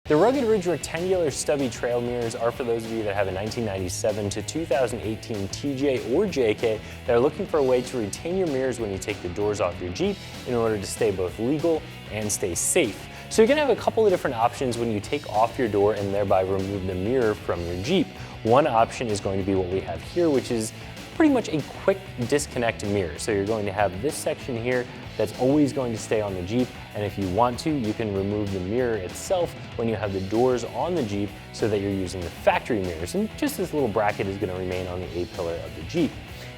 The Rugged Ridge rectangular stubby trail mirrors are for those of you that have a 1997 to 2018 TJ or JK that are looking for a way to retain your mirrors when you take the doors off your Jeep in order to stay both legal and stay safe. So you're gonna have a couple of different options when you take off your door and thereby remove the mirror from your Jeep. One option is going to be what we have here, which is pretty much a quick disconnect mirror. So you're going to have this section here that's always going to stay on the Jeep, and if you want to, you can remove the mirror itself when you have the doors on the Jeep so that you're using the factory mirrors, and just this little bracket is going to remain on the A-pillar of the Jeep.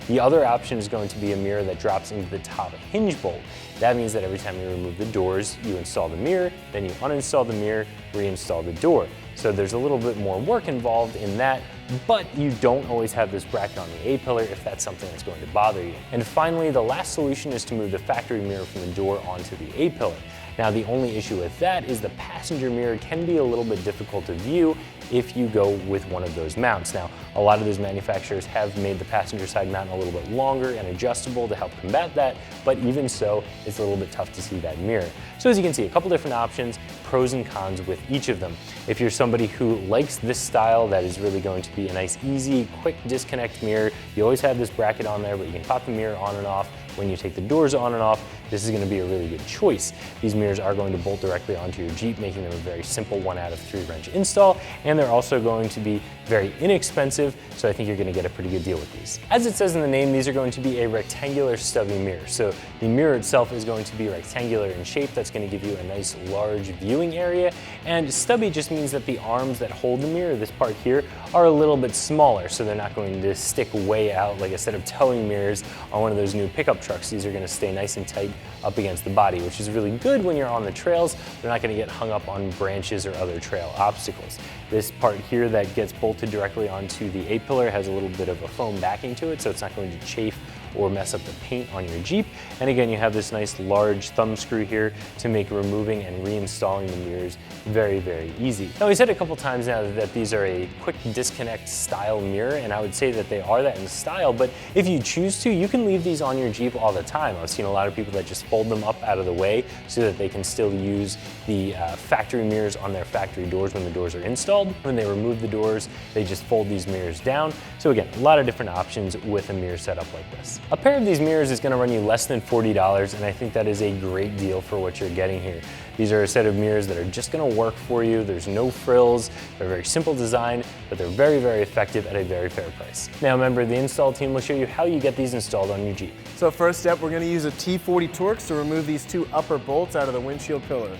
The other option is going to be a mirror that drops into the top hinge bolt. That means that every time you remove the doors, you install the mirror, then you uninstall the mirror, reinstall the door. So there's a little bit more work involved in that, but you don't always have this bracket on the A-pillar if that's something that's going to bother you. And finally, the last solution is to move the factory mirror from the door onto the A-pillar. Now, the only issue with that is the passenger mirror can be a little bit difficult to view if you go with one of those mounts. Now, a lot of those manufacturers have made the passenger side mount a little bit longer and adjustable to help combat that, but even so, it's a little bit tough to see that mirror. So as you can see, a couple different options, pros and cons with each of them. If you're somebody who likes this style, that is really going to be a nice, easy, quick disconnect mirror. You always have this bracket on there, but you can pop the mirror on and off when you take the doors on and off. This is going to be a really good choice. These mirrors are going to bolt directly onto your Jeep, making them a very simple 1 out of 3 wrench install, and they're also going to be very inexpensive, so I think you're going to get a pretty good deal with these. As it says in the name, these are going to be a rectangular stubby mirror. So the mirror itself is going to be rectangular in shape. That's going to give you a nice large viewing area, and stubby just means that the arms that hold the mirror, this part here, are a little bit smaller, so they're not going to stick way out like a set of towing mirrors on one of those new pickup trucks. These are going to stay nice and tight up against the body, which is really good when you're on the trails. They're not going to get hung up on branches or other trail obstacles. This part here that gets bolted directly onto the A-pillar has a little bit of a foam backing to it, so it's not going to chafe or mess up the paint on your Jeep. And again, you have this nice large thumb screw here to make removing and reinstalling the mirrors very, very easy. Now, we said a couple times now that these are a quick disconnect style mirror, and I would say that they are that in style, but if you choose to, you can leave these on your Jeep all the time. I've seen a lot of people that just fold them up out of the way so that they can still use the factory mirrors on their factory doors when the doors are installed. When they remove the doors, they just fold these mirrors down. So again, a lot of different options with a mirror setup like this. A pair of these mirrors is going to run you less than $40, and I think that is a great deal for what you're getting here. These are a set of mirrors that are just going to work for you. There's no frills. They're a very simple design, but they're very, very effective at a very fair price. Now, a member of the install team will show you how you get these installed on your Jeep. So first step, we're going to use a T40 Torx to remove these 2 upper bolts out of the windshield pillar.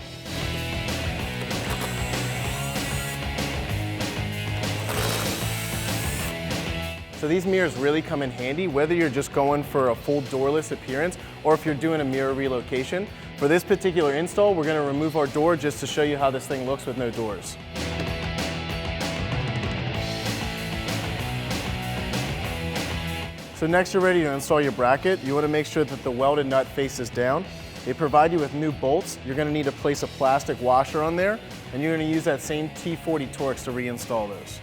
So these mirrors really come in handy, whether you're just going for a full doorless appearance or if you're doing a mirror relocation. For this particular install, we're going to remove our door just to show you how this thing looks with no doors. So next you're ready to install your bracket. You want to make sure that the welded nut faces down. They provide you with new bolts. You're going to need to place a plastic washer on there, and you're going to use that same T40 Torx to reinstall those.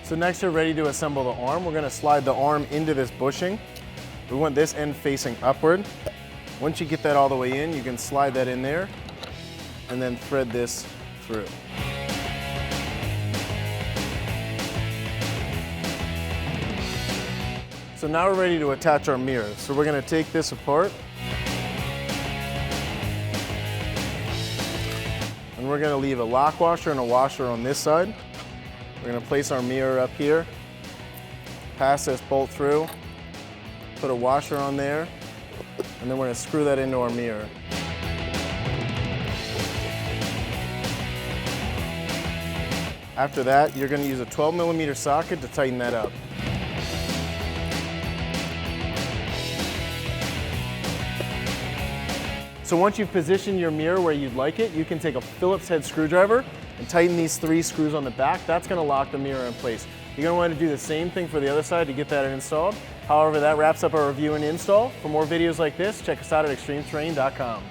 So next you're ready to assemble the arm. We're going to slide the arm into this bushing. We want this end facing upward. Once you get that all the way in, you can slide that in there and then thread this through. So now we're ready to attach our mirror. So we're going to take this apart. And we're going to leave a lock washer and a washer on this side. We're going to place our mirror up here, pass this bolt through, put a washer on there, and then we're going to screw that into our mirror. After that, you're going to use a 12mm socket to tighten that up. So once you've positioned your mirror where you'd like it, you can take a Phillips head screwdriver and tighten these 3 screws on the back. That's going to lock the mirror in place. You're going to want to do the same thing for the other side to get that installed. However, that wraps up our review and install. For more videos like this, check us out at ExtremeTerrain.com.